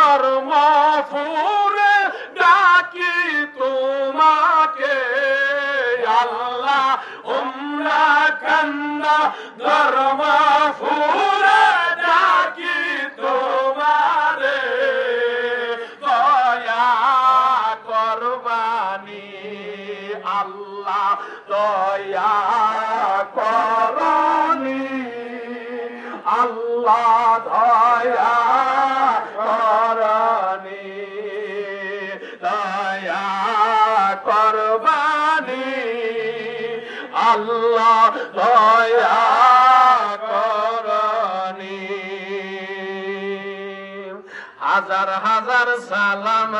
ধর্ম ফুরে ডাকি তোমাকে আল্লাহ উম্রা কান্না ধর্ম ফুরে ডাকি তোমারে দয়া করবানি আল্লাহ দয়া করনি আল্লাহ দয়া করনি দয়া করবানি আল্লাহ দয়া করনি হাজার হাজার সালাম